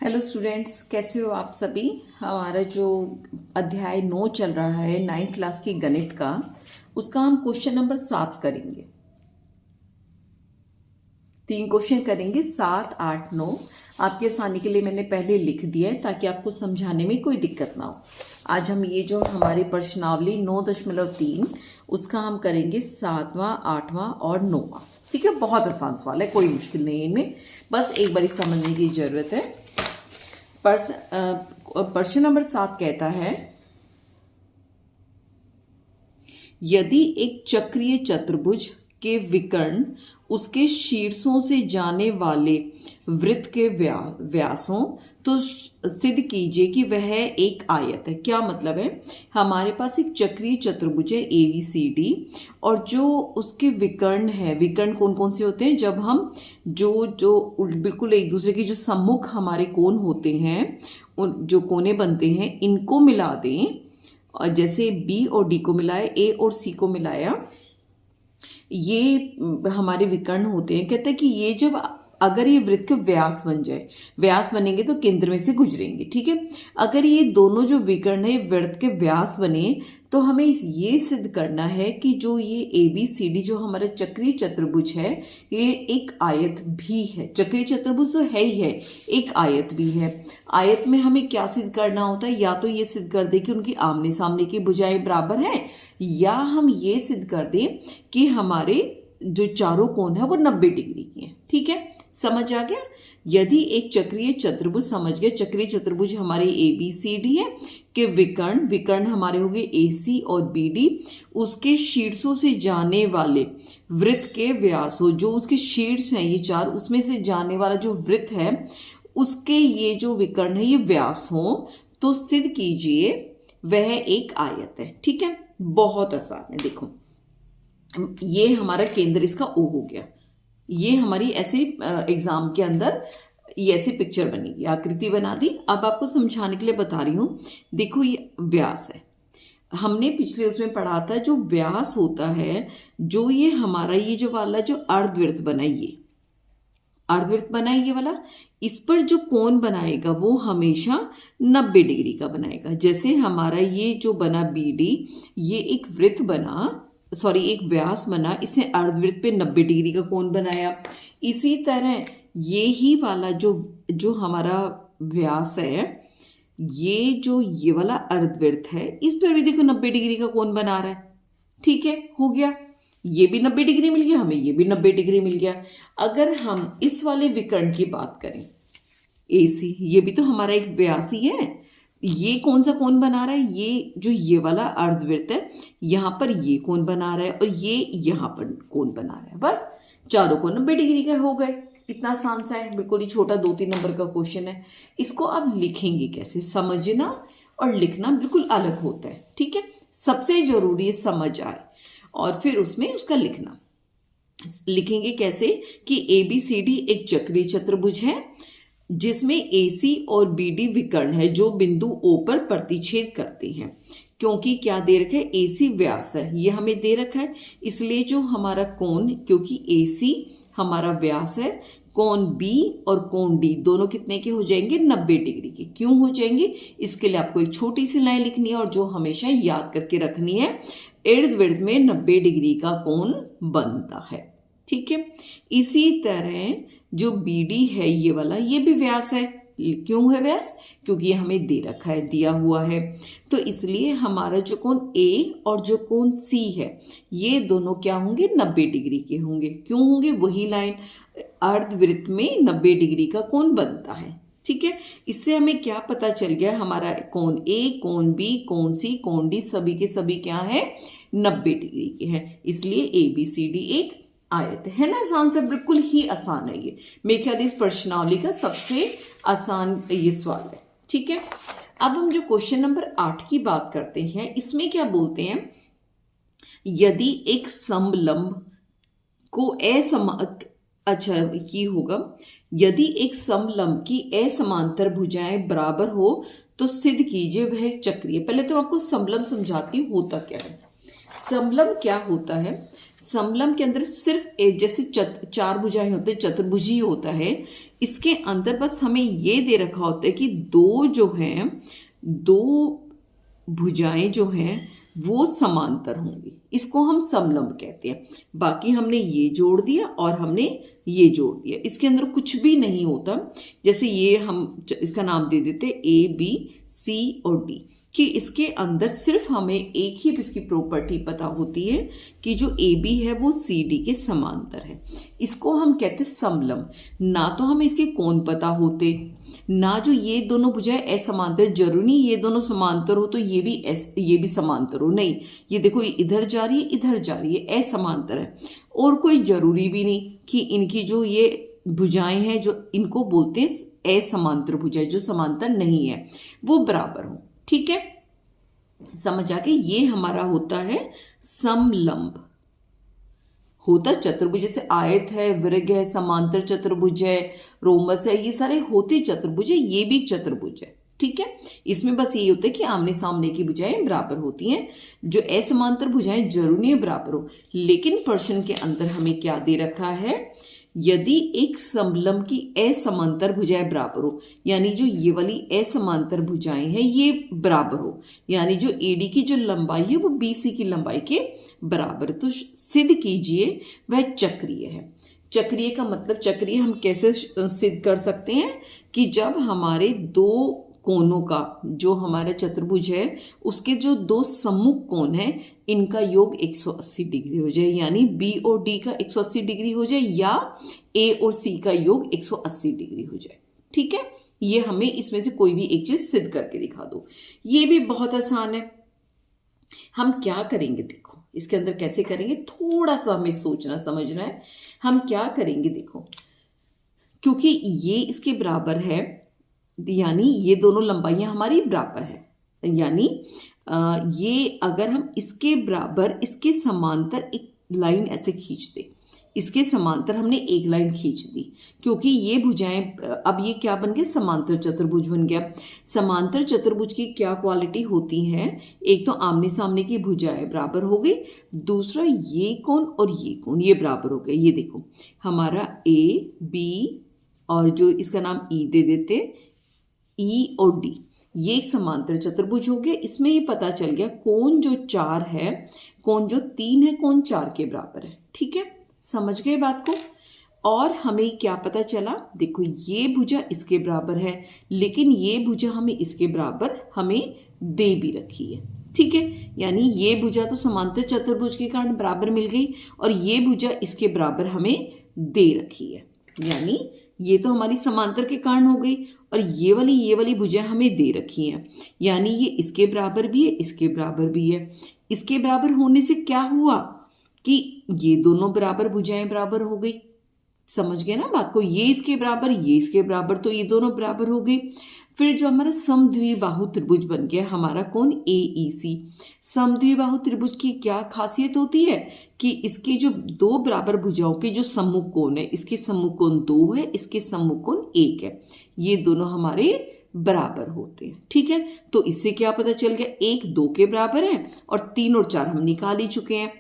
Hello students, कैसे हो आप सभी। हमारा जो अध्याय 9 चल रहा है 9th क्लास की गणित का, उसका हम क्वेश्चन नंबर 7 करेंगे। 3 क्वेश्चन करेंगे, 7, 8, 9। आपके आसानी के लिए मैंने पहले लिख दिया है ताकि आपको समझाने में कोई दिक्कत ना हो। आज हम ये जो हमारी प्रश्नावली 9.3 उसका हम करेंगे 7वां, 8वां और 9वां। ठीक है, बहुत आसान सवाल है, कोई मुश्किल नहीं है इनमें, बस एक बारी समझने की जरूरत है। प्रश्न नंबर 7 कहता है, यदि एक चक्रीय चतुर्भुज के विकर्ण उसके शीर्षों से जाने वाले वृत्त के व्यासों, तो सिद्ध कीजिए कि वह एक आयत है। क्या मतलब है, हमारे पास एक चक्रीय चतुर्भुज है ABCD और जो उसके विकर्ण है, विकर्ण कौन कौन से होते हैं, जब हम जो बिल्कुल एक दूसरे के जो सम्मुख हमारे कोण होते हैं, उन जो कोने बनते हैं, इनको मिला दें। और जैसे B और D को मिलाया, A और C को मिलाया, ये हमारे विकर्ण होते हैं। कहते हैं कि ये जब अगर ये वृत्त के व्यास बन जाए, व्यास बनेंगे तो केंद्र में से गुजरेंगे। ठीक है, अगर ये दोनों जो विकर्ण है वृत्त के व्यास बने, तो हमें ये सिद्ध करना है कि जो ये ABCD जो हमारा चक्रीय चतुर्भुज है, ये एक आयत भी है। चक्रीय चतुर्भुज तो है ही है, एक आयत भी है। आयत में हमें क्या सिद्ध करना होता है, या तो ये सिद्ध कर दे कि उनकी आमने सामने की भुजाएं बराबर हैं, या हम ये सिद्ध कर दें कि हमारे जो चारों कोण है वो 90 डिग्री की है। ठीक है, समझ आ गया। यदि एक चक्रीय चतुर्भुज, समझ गए, चक्रीय चतुर्भुज हमारे ABCD है के विकर्ण हमारे हो गए AC और BD, उसके शीर्षों से जाने वाले वृत्त के व्यासों, जो उसके शीर्ष हैं ये चार, उसमें से जाने वाला जो वृत्त है उसके ये जो विकर्ण है ये व्यास हो, तो सिद्ध कीजिए वह एक आयत है। ठीक है, बहुत आसान है। देखो, ये हमारा केंद्र इसका O हो गया। ये हमारी ऐसे एग्जाम के अंदर ये ऐसी पिक्चर बनेगी, आकृति बना दी। अब आपको समझाने के लिए बता रही हूं। देखो, ये व्यास है, हमने पिछले उसमें पढ़ा था, जो व्यास होता है, जो ये हमारा ये जो वाला जो अर्धवृत्त बना, ये अर्धवृत्त बना है ये वाला, इस पर जो कोण बनाएगा वो हमेशा 90 डिग्री का बनाएगा। जैसे हमारा ये जो बना BD, ये एक वृत्त बना, सॉरी एक व्यास बना, इसने अर्धवृत्त पे 90 डिग्री का कोण बनाया। इसी तरह ये ही वाला जो हमारा व्यास है, ये वाला अर्धवृत्त है, इस पर भी देखो 90 डिग्री का कोण बना रहा है। ठीक है, हो गया, ये भी 90 डिग्री मिल गया हमें, ये भी 90 डिग्री मिल गया। अगर हम इस वाले विकर्ण की बात करें AC, ये भी तो हमारा एक व्यास ही है। ये कौन सा कोण बना रहा है, ये जो ये वाला अर्धवृत्त है, यहाँ पर ये कोण बना रहा है और ये यहाँ पर कोण बना रहा है। बस चारों कोण 90 डिग्री के हो गए। इतना आसान सा है, बिल्कुल ही छोटा 2-3 नंबर का क्वेश्चन है। इसको आप लिखेंगे कैसे, समझना और लिखना बिल्कुल अलग होता है। ठीक है, सबसे जरूरी है समझ आए और फिर उसमें उसका लिखना। लिखेंगे कैसे कि ABCD एक चक्रीय चतुर्भुज है जिसमें AC और BD विकर्ण है जो बिंदु O पर प्रतिच्छेद करते हैं। क्योंकि क्या दे रखा है, AC व्यास है, ये हमें दे रखा है, इसलिए जो हमारा कोण, क्योंकि AC हमारा व्यास है, कोण B और कोण D दोनों कितने के हो जाएंगे, 90 डिग्री के। क्यों हो जाएंगे, इसके लिए आपको एक छोटी सी लाइन लिखनी है और जो हमेशा याद करके रखनी है, इर्द गिर्द में 90 डिग्री का कोण बनता है। ठीक है, इसी तरह जो BD है ये वाला, ये भी व्यास है। क्यों है व्यास, क्योंकि ये हमें दे रखा है, दिया हुआ है, तो इसलिए हमारा जो कोण A और जो कोण C है, ये दोनों क्या होंगे, 90 डिग्री के होंगे। क्यों होंगे, वही लाइन, अर्धवृत्त में 90 डिग्री का कोण बनता है। ठीक है, इससे हमें क्या पता चल गया, हमारा कोण A, कोण B, कोण C, कोण D सभी के सभी क्या है, 90 डिग्री के हैं। इसलिए ABCD एक आयत है ना। आसान से, बिल्कुल ही आसान है ये। मेरे ख्याल इस प्रश्नावली का सबसे आसान ये सवाल है। ठीक है, अब हम जो क्वेश्चन नंबर 8 की बात करते हैं, इसमें क्या बोलते हैं, यदि एक समलंब को अच्छा ये होगा, यदि एक समलंब की असमांतर भुजाएं बराबर हो तो सिद्ध कीजिए वह चक्रीय। पहले तो आपको समलंब समझाती हूँ होता क्या है। समलंब क्या होता है, समलंब के अंदर सिर्फ जैसे चार भुजाएं होते हैं, चतुर्भुज ही होता है। इसके अंदर बस हमें ये दे रखा होता है कि दो जो हैं, दो भुजाएं जो हैं वो समांतर होंगी, इसको हम समलंब कहते हैं। बाकी हमने ये जोड़ दिया और हमने ये जोड़ दिया, इसके अंदर कुछ भी नहीं होता। जैसे ये हम इसका नाम दे देते ए बी सी और डी, कि इसके अंदर सिर्फ हमें एक ही इसकी प्रॉपर्टी पता होती है कि जो ए बी है वो सी डी के समांतर है। इसको हम कहते हैं समलंब। ना तो हमें इसके कोण पता होते, ना जो ये दोनों भुजाएं असमांतर, जरूरी नहीं ये दोनों समांतर हो तो ये भी समांतर हो, नहीं। ये देखो, ये इधर जा रही है, इधर जा रही है, असमांतर है। और कोई जरूरी भी नहीं कि इनकी जो ये भुजाएं हैं, जो इनको बोलते हैं असमांतर भुजाएं, जो समांतर नहीं है, वो बराबर हो। ठीक है, समझ आ गए? ये हमारा होता है समलंब। होता चतुर्भुज, जैसे आयत है, वृत्त है, समांतर चतुर्भुज है, रोमस है, ये सारे होते चतुर्भुज है। ये भी चतुर्भुज है। ठीक है, इसमें बस ये होता है कि आमने सामने की भुजाएं बराबर होती हैं। जो असमांतर भुजाएं जरूरी नहीं बराबर हो, लेकिन प्रश्न के अंदर हमें क्या दे रखा है, यदि एक समलंब की असमांतर भुजाएं बराबर हो, यानी जो ये वाली असमांतर भुजाएं हैं ये बराबर हो, यानी जो एडी की जो लंबाई है वो बीसी की लंबाई के बराबर, तो सिद्ध कीजिए वह चक्रीय है। चक्रीय का मतलब, चक्रीय हम कैसे सिद्ध कर सकते हैं कि जब हमारे दो कोणों का, जो हमारा चतुर्भुज है उसके जो दो सम्मुख कोण हैं, इनका योग 180 डिग्री हो जाए, यानी बी और डी का 180 डिग्री हो जाए, या ए और सी का योग 180 डिग्री हो जाए। ठीक है, ये हमें इसमें से कोई भी एक चीज सिद्ध करके दिखा दो। ये भी बहुत आसान है। हम क्या करेंगे, देखो इसके अंदर कैसे करेंगे, थोड़ा सा हमें सोचना समझना है। हम क्या करेंगे, देखो, क्योंकि ये इसके बराबर है, यानी ये दोनों लंबाइयां हमारी बराबर है, यानी ये अगर हम इसके बराबर, इसके समांतर एक लाइन ऐसे खींच दे, इसके समांतर हमने एक लाइन खींच दी, क्योंकि ये भुजाएं, अब ये क्या बन गया, समांतर चतुर्भुज बन गया। समांतर चतुर्भुज की क्या क्वालिटी होती है, एक तो आमने सामने की भुजाएं बराबर हो गई, दूसरा ये कोण और ये कोण ये बराबर हो गए। ये देखो हमारा ए बी और जो इसका नाम ई दे देते, ई और डी, ये एक समांतर चतुर्भुज हो गया। इसमें ये पता चल गया कोण जो 4 है, कोण जो 3 है, कोण 4 के बराबर है। ठीक है, समझ गए बात को? और हमें क्या पता चला, देखो ये भुजा इसके बराबर है, लेकिन ये भुजा हमें इसके बराबर हमें दे भी रखी है। ठीक है, यानी ये भुजा तो समांतर चतुर्भुज के कारण बराबर मिल गई, और ये भुजा इसके बराबर हमें दे रखी है, यानी ये तो हमारी समांतर के कारण हो गई, और ये वाली भुजाएं हमें दे रखी हैं, यानी ये इसके बराबर भी है, इसके बराबर भी है। इसके बराबर होने से क्या हुआ कि ये दोनों बराबर भुजाएं बराबर हो गई। समझ गए ना बात को? ये इसके बराबर, ये इसके बराबर, तो ये दोनों बराबर हो गई। फिर जो हमारा समद्विबाहु त्रिभुज बन गया हमारा कौन, AEC। समद्विबाहु त्रिभुज की क्या खासियत होती है कि इसके जो दो बराबर भुजाओं के जो सम्मुख कोण है, इसके सम्मुख कोण 2 है, इसके सम्मुख कोण 1 है, ये दोनों हमारे बराबर होते हैं। ठीक है, तो इससे क्या पता चल गया, 1 2 के बराबर है और 3 और 4 हम निकाल ही चुके हैं।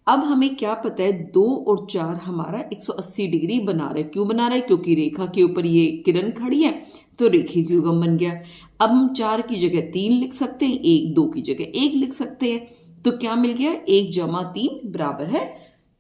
अब हमें क्या पता है, 2 और 4 हमारा 180 डिग्री बना रहा है। क्यों बना रहा है? क्योंकि रेखा के ऊपर ये किरण खड़ी है, तो रेखिक युग्म बन गया। अब हम 4 की जगह 3 लिख सकते हैं, 1 2 की जगह 1 लिख सकते हैं, तो क्या मिल गया, 1 + 3 बराबर है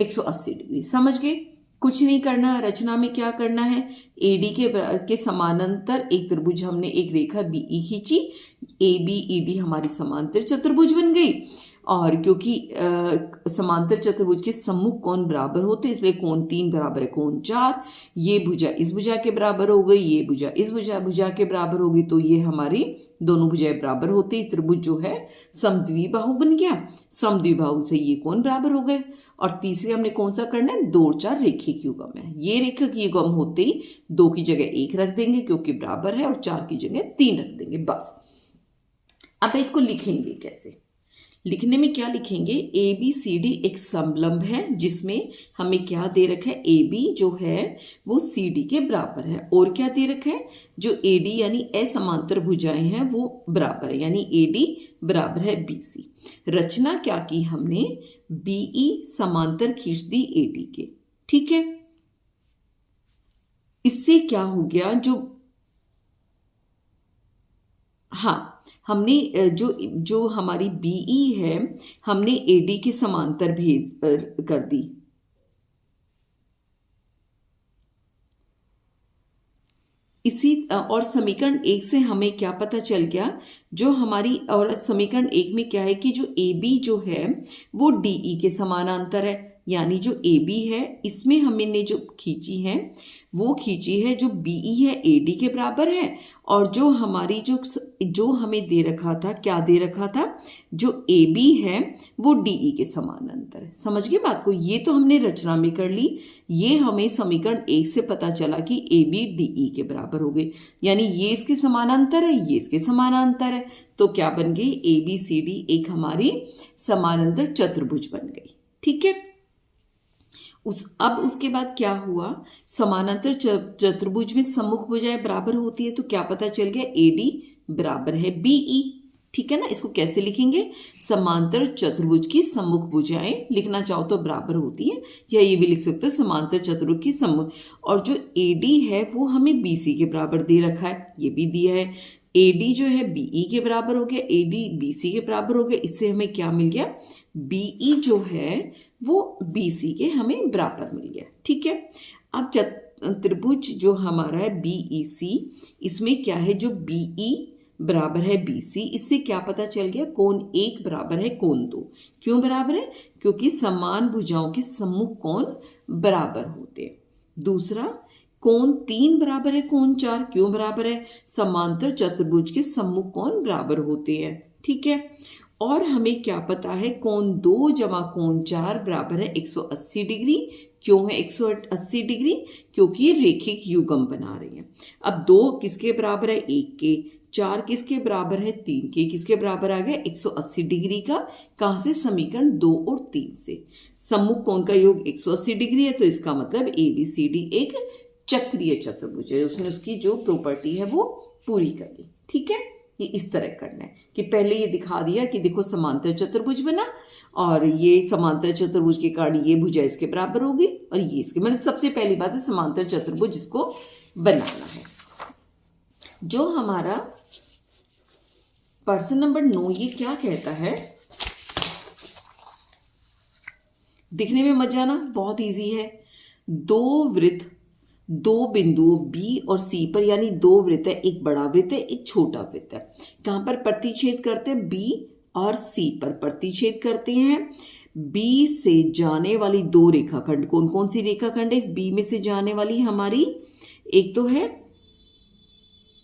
180 डिग्री। समझ गए? कुछ नहीं करना, रचना में क्या करना है, AD के समानांतर एक त्रिभुज हमने एक रेखा BE खींची, ABED हमारी समांतर चतुर्भुज बन गई। और क्योंकि समांतर चतुर्भुज के सम्मुख कोण बराबर होते, इसलिए कोण 3 बराबर है कोण 4। ये भुजा इस भुजा के बराबर हो गई, ये भुजा इस भुजा के बराबर होगी, तो ये हमारी दोनों भुजाएं बराबर होते ही त्रिभुज जो है समद्विबाहु बन गया। समद्विबाहु से ये कोण बराबर हो गए। और तीसरे हमने कौन सा करना है, 2 और 4 रेखिक युग्म है। ये रेखिक युग्म होते ही 2 की जगह 1 रख देंगे क्योंकि बराबर है, और 4 की जगह 3 रख देंगे, बस। अब इसको लिखेंगे कैसे, लिखने में क्या लिखेंगे, ए बी सी डी एक समलंब है जिसमें हमें क्या दे रखा है, ए बी जो है वो सी डी के बराबर है, और क्या दे रखा है, जो ए डी यानी असमांतर भुजाएं हैं वो बराबर है, यानी ए डी बराबर है बी सी। रचना क्या की हमने, बीई समांतर खींच दी ए डी के, ठीक है। इससे क्या हो गया, जो हाँ हमने जो हमारी बीई है हमने एडी के समांतर भेज कर दी। इसी और समीकरण 1 से हमें क्या पता चल गया, जो हमारी, और समीकरण 1 में क्या है कि जो ए बी जो है वो डीई के समानांतर है, यानी जो ए बी है इसमें हमने जो खींची है वो खींची है जो बीई है ए डी के बराबर है, और जो हमारी जो हमें दे रखा था, क्या दे रखा था, जो ए बी है वो डीई के समानांतर है। समझ गए बात को, ये तो हमने रचना में कर ली, ये हमें समीकरण 1 से पता चला कि ए बी डीई के बराबर हो गए, यानी ये इसके समानांतर है, ये इसके समानांतर है, तो क्या बन गई, ए बी सी डी एक हमारी समानांतर चतुर्भुज बन गई, ठीक है। अब उसके बाद क्या हुआ, समानांतर चतुर्भुज में सम्मुख भुजाएं बराबर होती है, तो क्या पता चल गया, ए डी बराबर है बीई, ठीक है ना। इसको कैसे लिखेंगे, समांतर चतुर्भुज की सम्मुख भुजाएं, लिखना चाहो तो बराबर होती है, या ये भी लिख सकते हो समांतर चतुर्भुज की सम्मुख, और जो ए डी है वो हमें बी सी के बराबर दे रखा है, ये भी दिया है, ए डी जो है बीई के बराबर हो गया, ए डी बी सी के बराबर हो गया, इससे हमें क्या मिल गया, बीई जो है वो बी सी के हमें बराबर मिल गया, ठीक है। अब त्रिभुज जो हमारा है बीई सी, इसमें क्या है, जो बीई बराबर है बी सी, इससे क्या पता चल गया, कोण 1 बराबर है कोण 2। क्यों बराबर है, क्योंकि समान भुजाओं के सम्मुख कोण बराबर होते हैं। दूसरा, कोण 3 बराबर है कोण 4, क्यों बराबर है, समांतर चतुर्भुज के सम्मुख कोण बराबर होते हैं, ठीक है। और हमें क्या पता है, कोण 2 जमा कोण 4 बराबर है 180 डिग्री। क्यों है 180 डिग्री, क्योंकि ये रेखिक युग्म बना रही है। अब 2 किसके बराबर है, 1 के, 4 किसके बराबर है, 3 के, किसके बराबर आ गया 180 डिग्री का, कहाँ से, समीकरण 2 और 3 से। सम्मुख कोण का योग 180 डिग्री है, तो इसका मतलब ए बी सी डी एक चक्रीय चतुर्भुज है, उसने उसकी जो प्रॉपर्टी है वो पूरी कर ली, ठीक है। ये इस तरह करना है कि पहले ये दिखा दिया कि देखो समांतर चतुर्भुज बना, और ये समांतर चतुर्भुज के कारण ये भुजा इसके बराबर होगी, और ये इसके, मतलब सबसे पहली बात है समांतर चतुर्भुज इसको बनाना है। जो हमारा प्रश्न नंबर 9 ये क्या कहता है, दिखने में मजा आना, बहुत इजी है। दो वृत्त दो बिंदुओं बी और सी पर, यानी 2 वृत्त है, एक बड़ा वृत्त है एक छोटा वृत्त है, कहां पर प्रतिच्छेद करते हैं, बी और सी पर प्रतिच्छेद करते हैं। बी से जाने वाली 2 रेखाखंड, कौन कौन सी रेखाखंड है इस बी में से जाने वाली हमारी, एक तो है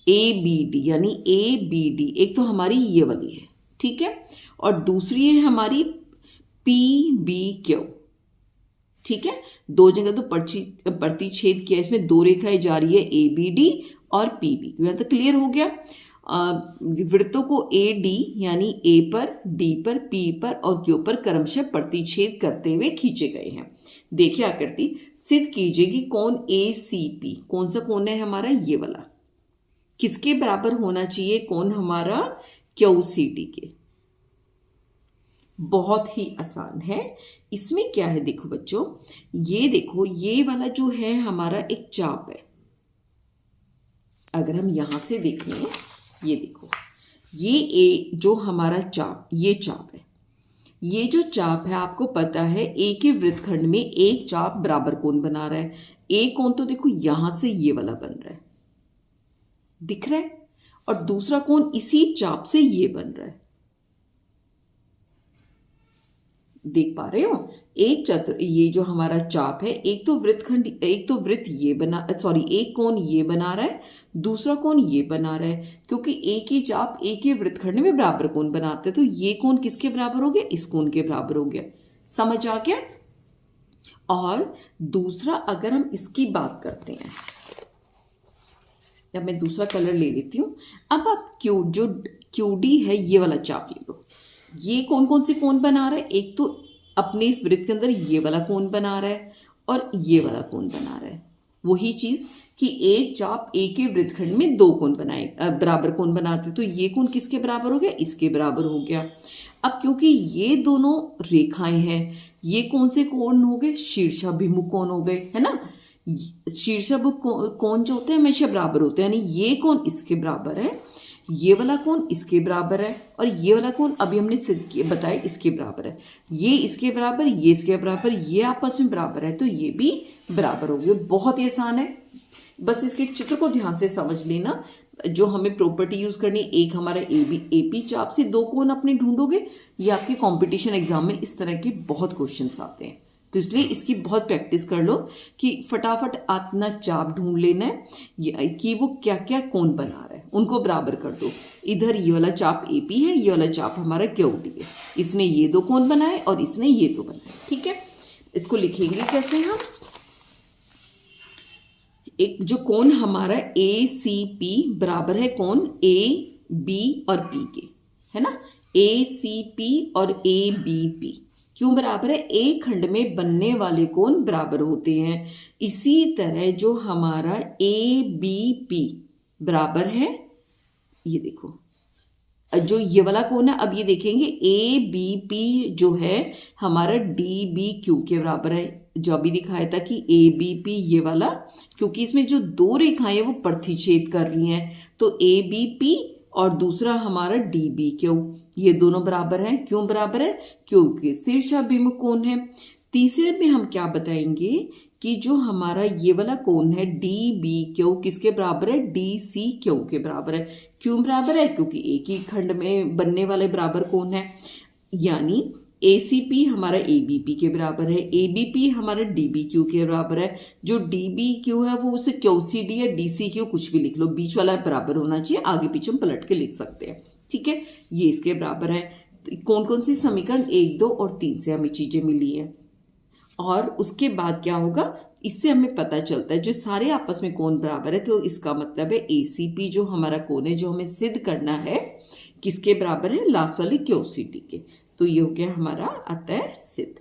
ए बी डी, यानी ए बी डी, एक तो हमारी ये वाली है, ठीक है, और दूसरी है हमारी पी बी क्यू, ठीक है। 2 जगह तो प्रतिच्छेद किया, इसमें 2 रेखाएं जा रही है ए बी डी और पी बी, यहां तक क्लियर हो गया। वृत्तों को ए डी यानी ए पर, डी पर, पी पर और क्यू पर क्रमशः प्रतिच्छेद करते हुए खींचे गए हैं। देखिए आकृति, सिद्ध कीजिए कि कोण ए सी पी, कौन सा कोण है हमारा, ये वाला, किसके बराबर होना चाहिए, कोण हमारा क्यू सी डी के। बहुत ही आसान है। इसमें क्या है, देखो बच्चों, ये देखो, ये वाला जो है हमारा एक चाप है, अगर हम यहां से देखें, ये देखो, ये ए जो हमारा चाप, ये चाप है, ये जो चाप है आपको पता है एक ही वृत्तखंड में एक चाप बराबर कोण बना रहा है। एक कोण तो देखो यहां से ये वाला बन रहा है, दिख रहा है, और दूसरा कोण इसी चाप से ये बन रहा है, देख पा रहे हो। ये जो हमारा चाप है, एक तो वृत्तखंड, एक तो वृत्त ये बना, सॉरी एक कोण ये बना रहा है, दूसरा कोण ये बना रहा है, क्योंकि एक ही चाप एक ही वृत्तखंड में बराबर कोण बनाते हैं, तो ये कोण किसके बराबर हो गया, इस कोण के बराबर हो गया। समझ आ गया। और दूसरा, अगर हम इसकी बात करते हैं, अब मैं दूसरा कलर ले लेती हूं। अब आप क्यू डी है, ये वाला चाप ले लो, ये कौन कौन से कोण बना रहा है, एक तो अपने इस वृत्त के अंदर ये वाला कोण बना रहा है और ये वाला कोण बना रहा है। वही चीज कि एक चाप ए के वृत्तखंड में दो कोण बनाए, बराबर कोण बनाते, तो ये कोण किसके बराबर हो गया, इसके बराबर हो गया। अब क्योंकि ये दोनों रेखाएं हैं, ये कौन से कोण हो गए, शीर्षाभिमुख कोण हो गए, है ना। शीर्षाभिमुख कोण जो होते हैं हमेशा बराबर होते हैं, यानी ये कोण इसके बराबर है, ये वाला कोण इसके बराबर है, और ये वाला कोण अभी हमने सिद्ध किया बताया इसके बराबर है। ये इसके बराबर, ये इसके बराबर, ये आपस में बराबर है, तो ये भी बराबर हो गए। बहुत ही आसान है, बस इसके चित्र को ध्यान से समझ लेना। जो हमें प्रॉपर्टी यूज करनी है, एक हमारा एपी चाप से दो कोण अपने ढूंढोगे, ये आपके कंपटीशन एग्जाम में इस तरह के बहुत क्वेश्चंस आते हैं, तो इसलिए इसकी बहुत प्रैक्टिस कर लो कि फटाफट अपना चाप ढूंढ लेना है कि वो क्या क्या कोण बना रहा है, उनको बराबर कर दो। इधर ये वाला चाप एपी है, ये वाला चाप हमारा क्यूडी है, इसने ये दो कोण बनाए और इसने ये दो बनाए, ठीक है। इसको लिखेंगे कैसे हम, एक जो कोण हमारा ए सी पी बराबर है कोण ए बी और पी के, है ना। ए सी पी और ए बी पी क्यों बराबर है, एक खंड में बनने वाले कोण बराबर होते हैं। इसी तरह जो हमारा ए बी पी बराबर है, ये देखो जो ये वाला कोण है, अब ये देखेंगे ए बी पी जो है हमारा डी बी क्यू के बराबर है। जो अभी दिखाया था कि ए बी पी ये वाला, क्योंकि इसमें जो दो रेखाएं हैं वो प्रतिच्छेद कर रही हैं, तो ए बी पी और दूसरा हमारा डी बी क्यू, ये दोनों बराबर हैं। क्यों बराबर है, क्योंकि शीर्षाभिमुख कोण है। तीसरे में हम क्या बताएंगे कि जो हमारा ये वाला कोण है डी बी क्यू किसके बराबर है, डी सी क्यू के बराबर है। क्यों बराबर है, क्योंकि एक ही खंड में बनने वाले बराबर कोण है, यानी ए सी पी हमारा ए बी पी के बराबर है, ए बी पी हमारा डी बी क्यू के बराबर है। जो डी बी क्यू है वो उसे क्यू सी डी या डी सी क्यू कुछ भी लिख लो, बीच वाला बराबर होना चाहिए, आगे पीछे हम पलट के लिख सकते हैं, ठीक है। ये इसके बराबर है। तो कौन कौन सी समीकरण 1, 2 और 3 से हमें चीजें मिली है, और उसके बाद क्या होगा, इससे हमें पता चलता है जो सारे आपस में कोण बराबर है, तो इसका मतलब है ए सी पी जो हमारा कोण है जो हमें सिद्ध करना है किसके बराबर है, लास्ट वाली क्यू सी डी के। तो ये हो गया हमारा अतः सिद्ध,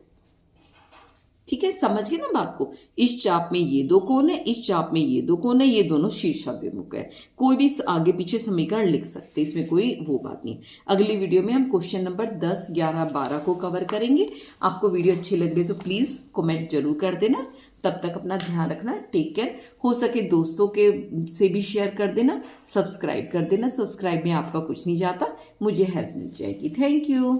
ठीक है। समझ गए ना बात को। इस चाप में ये दो कोण है, इस चाप में ये दो कोण है, ये दोनों शीर्षाभिमुख है। कोई भी आगे पीछे समीकरण लिख सकते, इसमें कोई वो बात नहीं। अगली वीडियो में हम क्वेश्चन नंबर 10, 11, 12 को कवर करेंगे। आपको वीडियो अच्छी लगे तो प्लीज कमेंट जरूर कर देना। तब तक अपना ध्यान रखना, टेक केयर। हो सके दोस्तों के से भी शेयर कर देना, सब्सक्राइब कर देना। सब्सक्राइब में आपका कुछ नहीं जाता, मुझे हेल्प मिल जाएगी। Thank you.